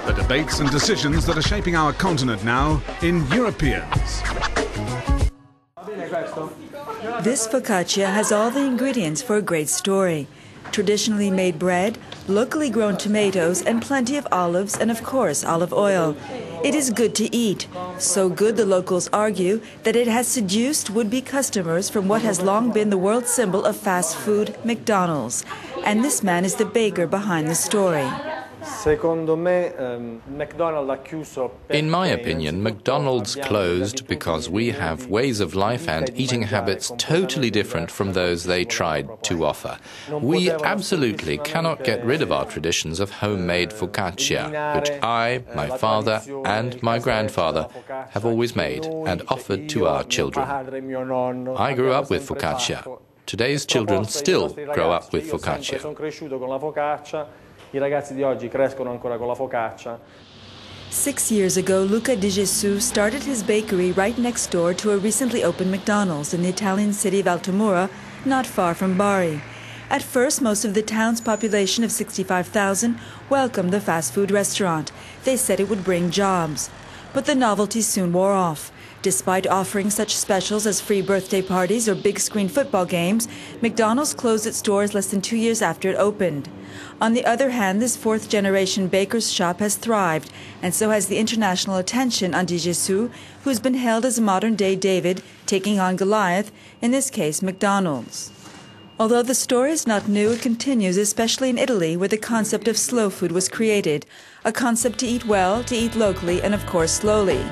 The debates and decisions that are shaping our continent now in Europeans. This focaccia has all the ingredients for a great story. Traditionally made bread, locally grown tomatoes, and plenty of olives and, of course, olive oil. It is good to eat. So good, the locals argue, that it has seduced would-be customers from what has long been the world symbol of fast food, McDonald's. And this man is the baker behind the story. In my opinion, McDonald's closed because we have ways of life and eating habits totally different from those they tried to offer. We absolutely cannot get rid of our traditions of homemade focaccia, which I, my father and my grandfather have always made and offered to our children. I grew up with focaccia. Today's children still grow up with focaccia. I ragazzi di oggi crescono ancora con la focaccia. 6 years ago, Luca Digesu started his bakery right next door to a recently opened McDonald's in the Italian city of Altamura, not far from Bari. At first, most of the town's population of 65,000 welcomed the fast food restaurant. They said it would bring jobs. But the novelty soon wore off. Despite offering such specials as free birthday parties or big-screen football games, McDonald's closed its doors less than 2 years after it opened. On the other hand, this fourth-generation baker's shop has thrived, and so has the international attention on Digesu, who's been hailed as a modern-day David, taking on Goliath, in this case McDonald's. Although the story is not new, it continues, especially in Italy, where the concept of slow food was created, a concept to eat well, to eat locally, and of course slowly.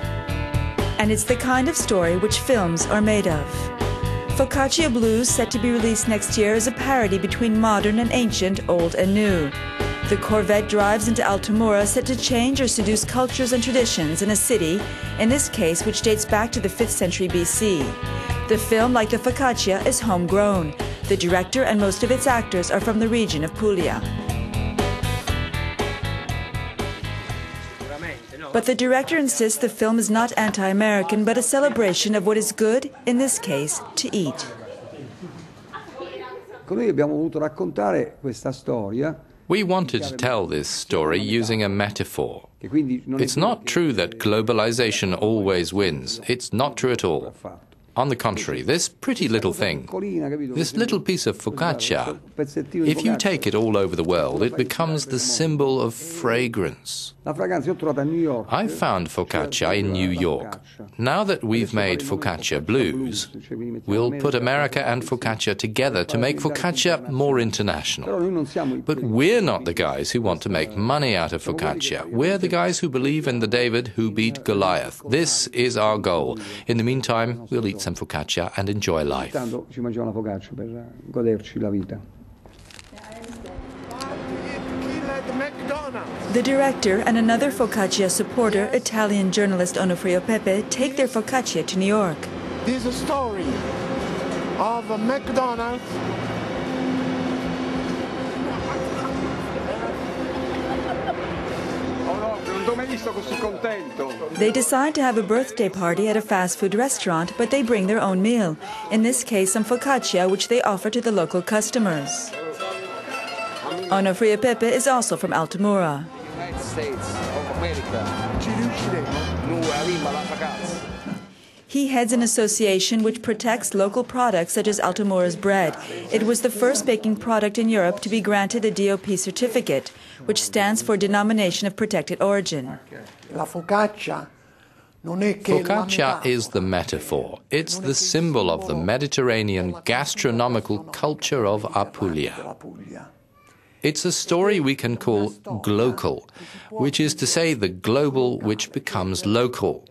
And it's the kind of story which films are made of. Focaccia Blues, set to be released next year, is a parody between modern and ancient, old and new. The Corvette drives into Altamura, set to change or seduce cultures and traditions in a city, in this case which dates back to the 5th century BC. The film, like the focaccia, is homegrown. The director and most of its actors are from the region of Puglia. But the director insists the film is not anti-American, but a celebration of what is good, in this case, to eat. We wanted to tell this story using a metaphor. It's not true that globalization always wins. It's not true at all. On the contrary, this pretty little thing, this little piece of focaccia, if you take it all over the world, it becomes the symbol of fragrance. I found focaccia in New York. Now that we've made Focaccia Blues, we'll put America and focaccia together to make focaccia more international. But we're not the guys who want to make money out of focaccia. We're the guys who believe in the David who beat Goliath. This is our goal. In the meantime, we'll eat some focaccia and enjoy life. The director and another focaccia supporter, Italian journalist Onofrio Pepe, take their focaccia to New York. This story of McDonald's They decide to have a birthday party at a fast food restaurant, but they bring their own meal. In this case, some focaccia, which they offer to the local customers. Onofrio Pepe is also from Altamura. He heads an association which protects local products such as Altamura's bread. It was the first baking product in Europe to be granted a DOP certificate, which stands for Denomination of Protected Origin. Focaccia is the metaphor. It's the symbol of the Mediterranean gastronomical culture of Apulia. It's a story we can call glocal, which is to say the global which becomes local.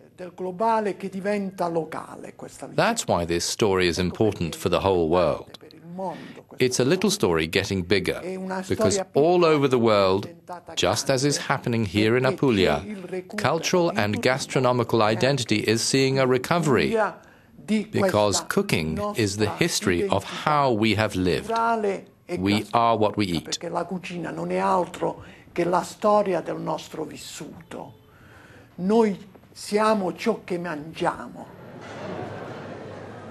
That's why this story is important for the whole world. It's a little story getting bigger, because all over the world, just as is happening here in Apulia, cultural and gastronomical identity is seeing a recovery, because cooking is the history of how we have lived. We are what we eat. La cucina non è altro che la storia del nostro vissuto. Noi siamo ciò che mangiamo.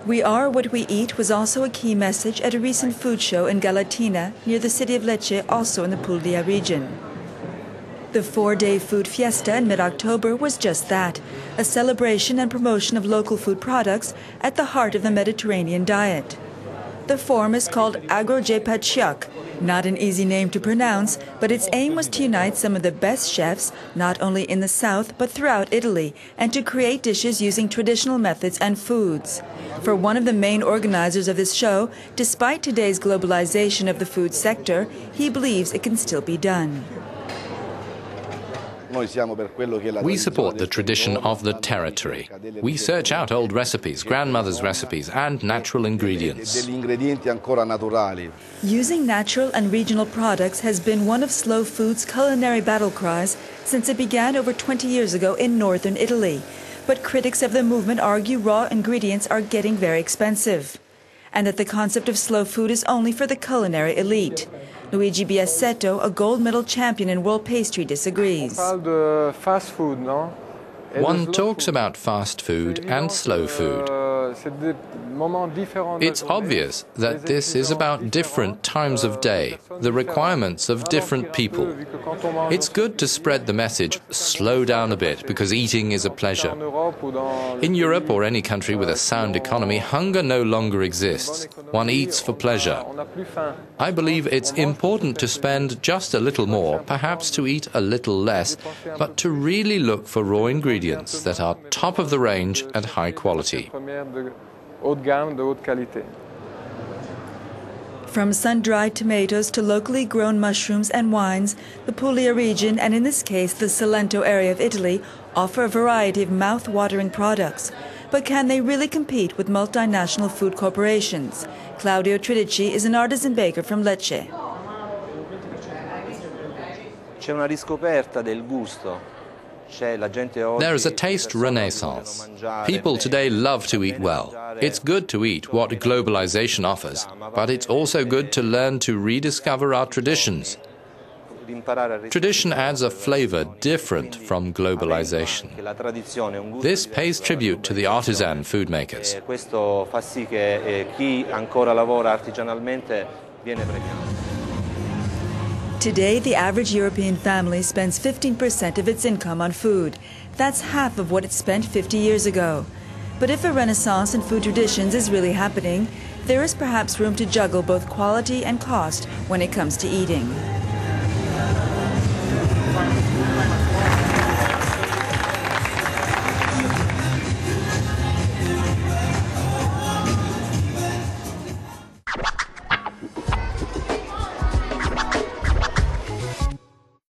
We are what we eat was also a key message at a recent food show in Galatina, near the city of Lecce, also in the Puglia region. The 4-day food fiesta in mid-October was just that, a celebration and promotion of local food products at the heart of the Mediterranean diet. The forum is called Agrogepaciac, not an easy name to pronounce, but its aim was to unite some of the best chefs, not only in the south but throughout Italy, and to create dishes using traditional methods and foods. For one of the main organizers of this show, despite today's globalization of the food sector, he believes it can still be done. We support the tradition of the territory. We search out old recipes, grandmother's recipes, and natural ingredients. Using natural and regional products has been one of slow food's culinary battle cries since it began over 20 years ago in northern Italy. But critics of the movement argue raw ingredients are getting very expensive, and that the concept of slow food is only for the culinary elite. Luigi Biasetto, a gold medal champion in world pastry, disagrees. One talks about fast food and slow food. It's obvious that this is about different times of day, the requirements of different people. It's good to spread the message, slow down a bit, because eating is a pleasure. In Europe or any country with a sound economy, hunger no longer exists. One eats for pleasure. I believe it's important to spend just a little more, perhaps to eat a little less, but to really look for raw ingredients that are top of the range and high quality. From sun-dried tomatoes to locally grown mushrooms and wines, the Puglia region, and in this case the Salento area of Italy, offer a variety of mouth-watering products. But can they really compete with multinational food corporations? Claudio Tridici is an artisan baker from Lecce. C'è una riscoperta del gusto. There is a taste renaissance. People today love to eat well. It's good to eat what globalization offers, but it's also good to learn to rediscover our traditions. Tradition adds a flavor different from globalization. This pays tribute to the artisan food makers. Questo fa sì che chi ancora lavora artigianalmente viene premiato. Today, the average European family spends 15% of its income on food. That's half of what it spent 50 years ago. But if a renaissance in food traditions is really happening, there is perhaps room to juggle both quality and cost when it comes to eating.